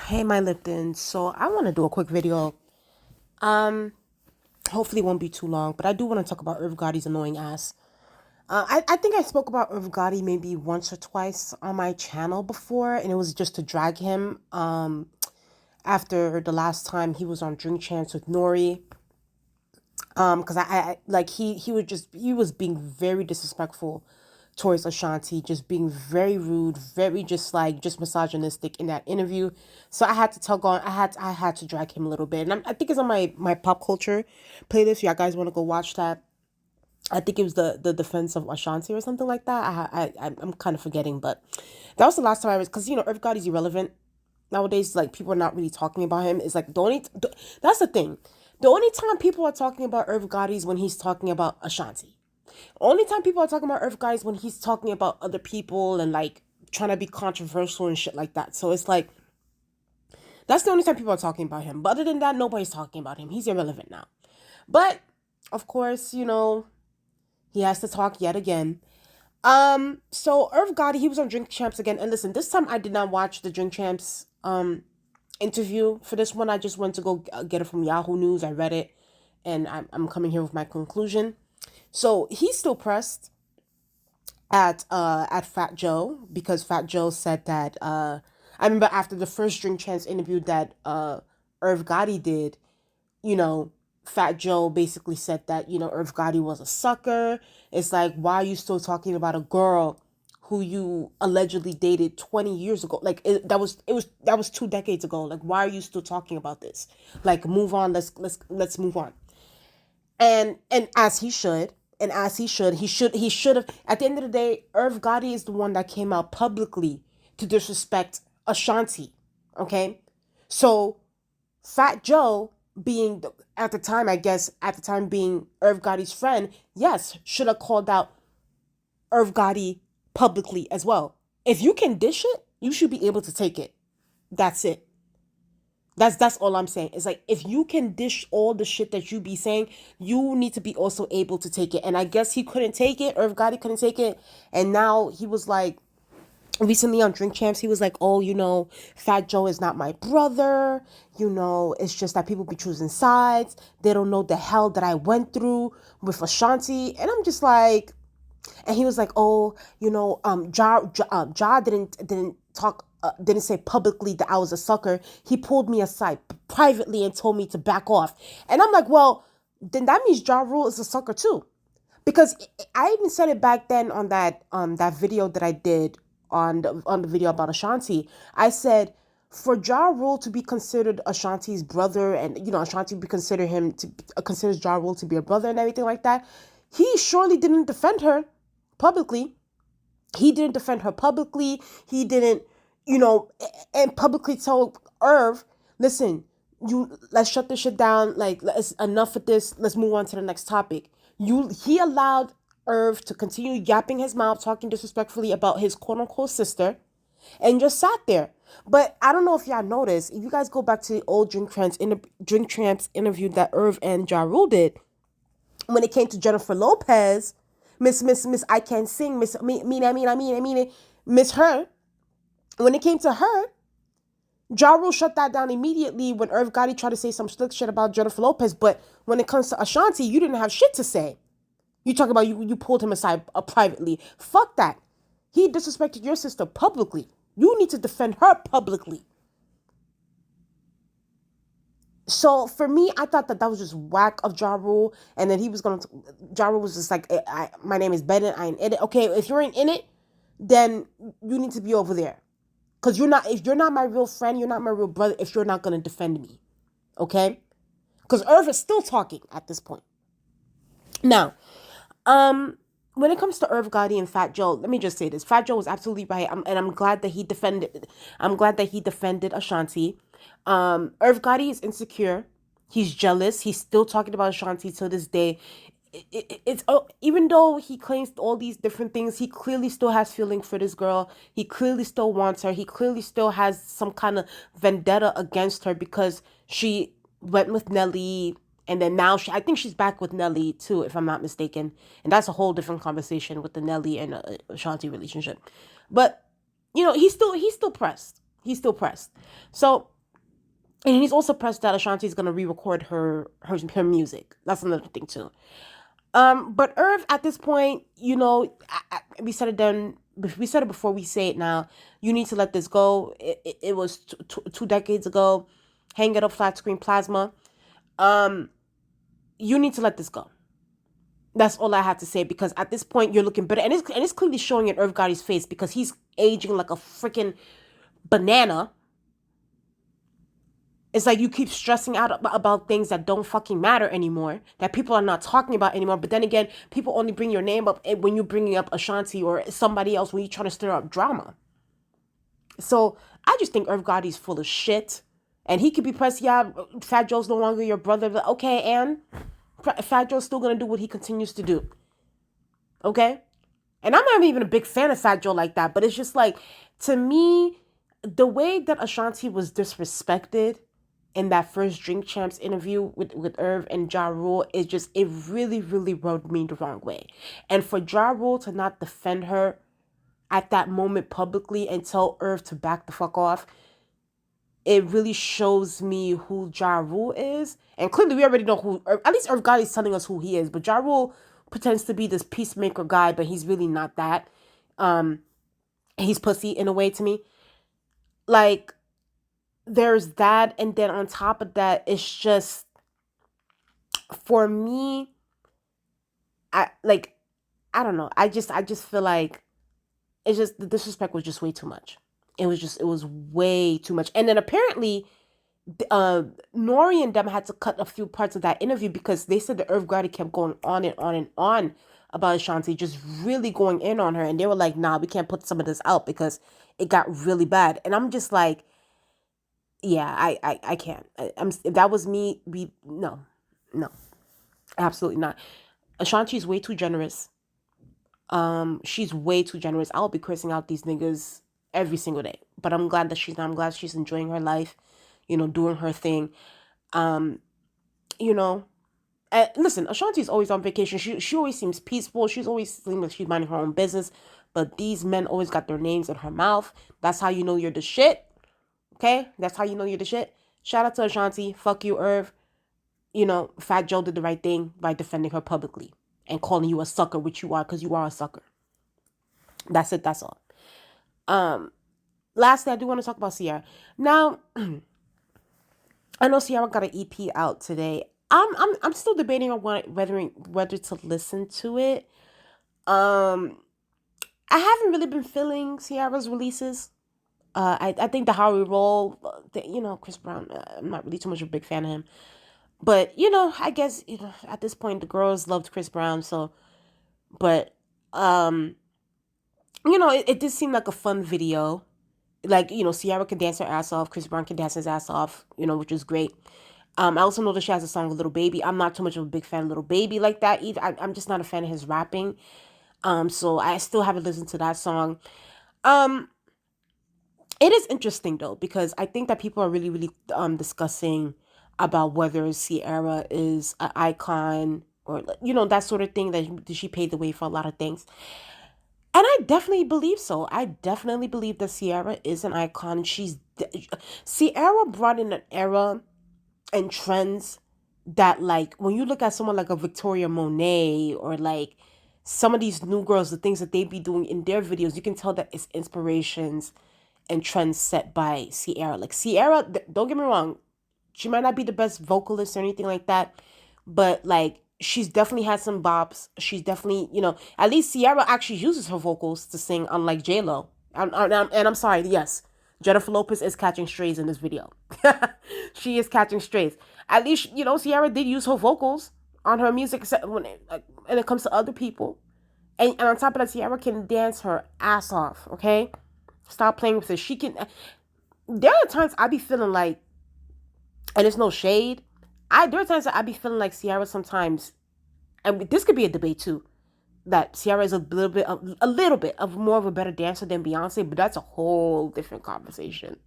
Hey, my Lipton. So I want to do a quick video. Um, Hopefully it won't be too long, but I do want to talk about Irv Gotti's annoying ass. I think I spoke about Irv Gotti maybe once or twice on my channel before, and it was just to drag him. After the last time he was on Drink Champs with Nori. Because I like he was being very disrespectful towards Ashanti, just being very rude, very just misogynistic in that interview. So I had to tug on. I had to drag him a little bit, and I think it's on my pop culture playlist. Y'all guys want to go watch that? I think it was the defense of Ashanti or something like that. I'm kind of forgetting, but that was the last time I was, because Irv Gotti's irrelevant nowadays. Like, people are not really talking about him. It's like that's the thing. The only time people are talking about Irv Gotti is when he's talking about Ashanti. Only time people are talking about Irv Gotti is when he's talking about other people and like trying to be controversial and shit like that. So it's like that's the only time people are talking about him. But other than that, nobody's talking about him. He's irrelevant now. But of course, he has to talk yet again. So Irv Gotti, he was on Drink Champs again. And listen, this time I did not watch the Drink Champs interview for this one. I just went to go get it from Yahoo News. I read it, and I'm coming here with my conclusion. So he's still pressed at Fat Joe, because Fat Joe said that I remember after the first Drink Champs interview that Irv Gotti did, you know, Fat Joe basically said that, Irv Gotti was a sucker. It's like, why are you still talking about a girl who you allegedly dated 20 years ago? Like, that was 2 decades ago. Like, why are you still talking about this? Like, move on. Let's move on. And as he should, he should have, at the end of the day, Irv Gotti is the one that came out publicly to disrespect Ashanti. Okay? So Fat Joe, being at the time, I guess, at the time being Irv Gotti's friend, yes, should have called out Irv Gotti publicly as well. If you can dish it, you should be able to take it. That's it. That's all I'm saying. It's like, if you can dish all the shit that you be saying, you need to be also able to take it. And I guess he couldn't take it. Irv Gotti couldn't take it. And now he was like, recently on Drink Champs, he was like, oh, Fat Joe is not my brother. It's just that people be choosing sides. They don't know the hell that I went through with Ashanti. And I'm just like, and he was like, oh, Ja didn't talk, didn't say publicly that I was a sucker. He pulled me aside privately and told me to back off. And I'm like, well, then that means Ja Rule is a sucker too, because I even said it back then on that video that I did on the video about Ashanti. I said, for Ja Rule to be considered Ashanti's brother, and Ashanti be consider him to considers Ja Rule to be a brother and everything like that, he surely didn't defend her publicly. He didn't defend her publicly. He didn't, and publicly told Irv, listen, let's shut this shit down. Like, let's enough of this. Let's move on to the next topic. He allowed Irv to continue yapping his mouth, talking disrespectfully about his quote unquote sister, and just sat there. But I don't know if y'all noticed. If you guys go back to the old Drink Champs interview that Irv and Ja Rule did, when it came to Jennifer Lopez, Miss I Can't Sing, Miss Miss Her, when it came to her, Ja Rule shut that down immediately when Irv Gotti tried to say some slick shit about Jennifer Lopez. But when it comes to Ashanti, you didn't have shit to say. You talk about you pulled him aside privately. Fuck that. He disrespected your sister publicly. You need to defend her publicly. So for me, I thought that was just whack of Ja Rule, and then Ja Rule was just like, my name is Bennett, I ain't in it. Okay, if you ain't in it, then you need to be over there. Because if you're not my real friend, you're not my real brother if you're not going to defend me. Okay? Because Irv is still talking at this point. Now, when it comes to Irv Gotti and Fat Joe, let me just say this. Fat Joe was absolutely right. And I'm glad that he defended Ashanti. Irv Gotti is insecure. He's jealous. He's still talking about Ashanti to this day. Even though he claims all these different things, he clearly still has feeling for this girl. He clearly still wants her. He clearly still has some kind of vendetta against her because she went with Nelly, and then now I think she's back with Nelly too, if I'm not mistaken. And that's a whole different conversation with the Nelly and Ashanti relationship. But he's still pressed. He's still pressed. So, and he's also pressed that Ashanti is gonna re-record her music. That's another thing too. But Irv, at this point, we said it then. We said it before. We say it now. You need to let this go. It was 2 decades ago. Hang it up, flat screen plasma. Um, you need to let this go. That's all I have to say, because at this point you're looking better, and it's clearly showing in Irv Gotti's face, because he's aging like a freaking banana. It's like you keep stressing out about things that don't fucking matter anymore, that people are not talking about anymore. But then again, people only bring your name up when you're bringing up Ashanti or somebody else, when you're trying to stir up drama. So I just think Irv Gotti's full of shit. And he could be pressed, yeah, Fat Joe's no longer your brother. But okay, and Fat Joe's still going to do what he continues to do. Okay? And I'm not even a big fan of Fat Joe like that. But it's just like, to me, the way that Ashanti was disrespected in that first Drink Champs interview with Irv and Ja Rule, it really, really rubbed me the wrong way. And for Ja Rule to not defend her at that moment publicly and tell Irv to back the fuck off, it really shows me who Ja Rule is. And clearly we already know who, at least Irv Gotti is telling us who he is, but Ja Rule pretends to be this peacemaker guy, but he's really not that. He's pussy in a way to me. Like, there's that, and then on top of that, it's just, for me, I don't know. I just feel like it's just, the disrespect was just way too much. It was way too much. And then apparently, Nori and them had to cut a few parts of that interview, because they said that Irv Gotti kept going on and on and on about Ashanti, just really going in on her, and they were like, "Nah, we can't put some of this out because it got really bad." And I'm just like, yeah, I can't. If that was me, no, absolutely not. Ashanti's way too generous. She's way too generous. I'll be cursing out these niggas every single day, but I'm glad that she's not. I'm glad she's enjoying her life, doing her thing. Um, you know, listen, Ashanti's always on vacation. She always seems peaceful. She's always seems like she's minding her own business. But these men always got their names in her mouth. That's how you know you're the shit. Okay, that's how you know you're the shit. Shout out to Ashanti. Fuck you, Irv. Fat Joe did the right thing by defending her publicly and calling you a sucker, which you are, because you are a sucker. That's it. That's all. Lastly, I do want to talk about Ciara. Now, I know Ciara got an EP out today. I'm still debating on whether to listen to it. Um, I haven't really been feeling Ciara's releases. I think the How We Roll, Chris Brown. I'm not really too much of a big fan of him. But, I guess, at this point, the girls loved Chris Brown, so, but, it did seem like a fun video. Like, Ciara can dance her ass off, Chris Brown can dance his ass off, which is great. I also know that she has a song with Little Baby. I'm not too much of a big fan of Little Baby like that either. I'm just not a fan of his rapping. So I still haven't listened to that song. Um, it is interesting though, because I think that people are really, really discussing about whether Ciara is an icon, or that sort of thing, that she paved the way for a lot of things. And I definitely believe so. I definitely believe that Ciara is an icon. Ciara brought in an era and trends that, like, when you look at someone like a Victoria Monet, or like some of these new girls, the things that they be doing in their videos, you can tell that it's inspirations and trends set by Ciara. Like, Ciara, don't get me wrong, she might not be the best vocalist or anything like that, but like, she's definitely had some bops. She's definitely, at least Ciara actually uses her vocals to sing, unlike J-Lo. And I'm sorry, yes, Jennifer Lopez is catching strays in this video. She is catching strays. At least, Ciara did use her vocals on her music when it comes to other people. And on top of that, Ciara can dance her ass off, okay? Stop playing with her. She can. There are times I be feeling like, and it's no shade, there are times that I be feeling like Ciara sometimes, and this could be a debate too, that Ciara is a little bit of more of a better dancer than Beyonce, but that's a whole different conversation.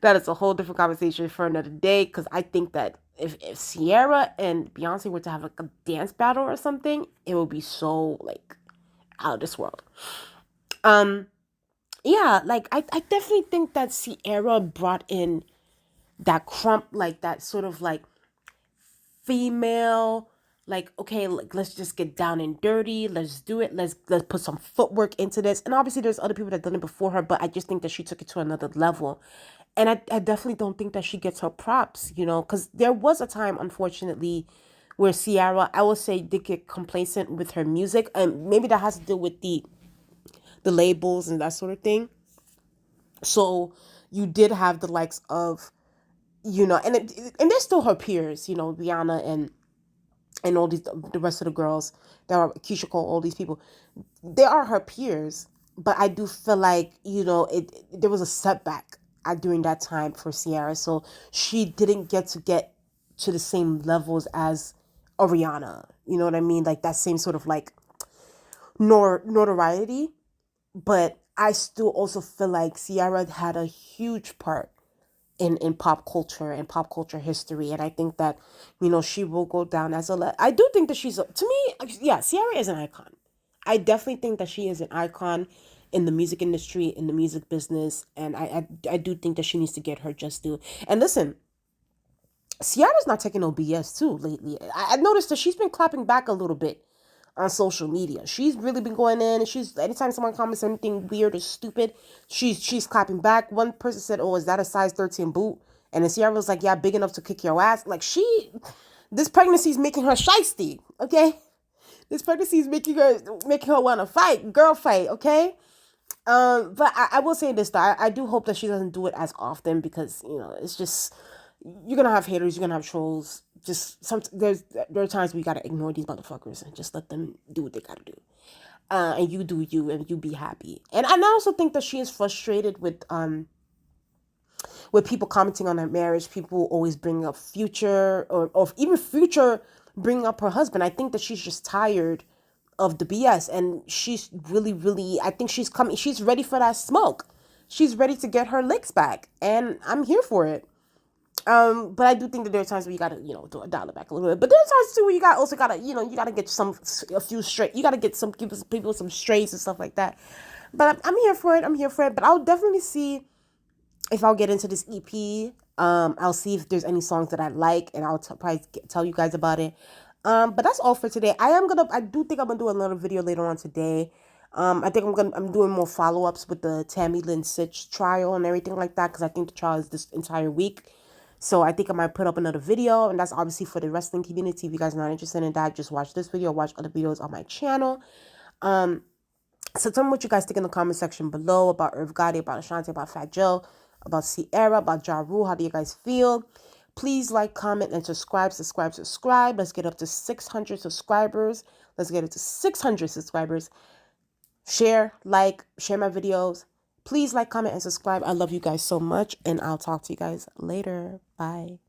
That is a whole different conversation for another day, because I think that if Ciara and Beyonce were to have like a dance battle or something, it would be so, like, out of this world. yeah, like I definitely think that Ciara brought in that crump, like that sort of like female, like, okay, like, let's just get down and dirty, let's do it, let's put some footwork into this. And obviously there's other people that done it before her, but I just think that she took it to another level. And I definitely don't think that she gets her props, because there was a time, unfortunately, where Ciara, I will say, did get complacent with her music, and maybe that has to do with the labels and that sort of thing. So you did have the likes of, and they're still her peers, Rihanna and all these, the rest of the girls that are Keisha Cole, all these people, they are her peers. But I do feel like, there was a setback during that time for Ciara, so she didn't get to the same levels as Rihanna. You know what I mean? Like that same sort of like notoriety. But I still also feel like Ciara had a huge part in pop culture and pop culture history. And I think that, she will go down as I do think that to me, yeah, Ciara is an icon. I definitely think that she is an icon in the music industry, in the music business. And I do think that she needs to get her just due. And listen, Ciara's not taking no BS too lately. I noticed that she's been clapping back a little bit on social media. She's really been going in, and she's, anytime someone comments anything weird or stupid, she's clapping back. One person said, "Oh, is that a size 13 boot?" And then Ciara was like, "Yeah, big enough to kick your ass." Like, this pregnancy is making her shisty. Okay, this pregnancy is making her want to fight, girl fight. Okay. But I will say this though, I do hope that she doesn't do it as often, because it's just, you're gonna have haters, you're gonna have trolls. Just there are times we gotta ignore these motherfuckers and just let them do what they gotta do. And you do you, and you be happy. And I also think that she is frustrated with people commenting on her marriage. People always bring up Future, or even Future bringing up her husband. I think that she's just tired of the BS, and she's really, really, I think she's ready for that smoke. She's ready to get her licks back, and I'm here for it. But I do think that there are times where you gotta, dial it back a little bit. But there are times too where also gotta, you gotta get a few straight. You gotta give people some strays and stuff like that. But I'm here for it. I'm here for it. But I'll definitely see if I'll get into this EP. I'll see if there's any songs that I like, and I'll probably tell you guys about it. But that's all for today. I do think I'm gonna do another video later on today. I think I'm doing more follow-ups with the Tammy Lynn Sitch trial and everything like that, because I think the trial is this entire week. So I think I might put up another video, and that's obviously for the wrestling community. If you guys are not interested in that, just watch this video, watch other videos on my channel. So tell me what you guys think in the comment section below about Irv Gotti, about Ashanti, about Fat Joe, about Ciara, about Ja Rule. How do you guys feel? Please like, comment, and subscribe. Let's get up to 600 subscribers. Let's get it to 600 subscribers. Share my videos. Please like, comment, and subscribe. I love you guys so much, and I'll talk to you guys later. Bye.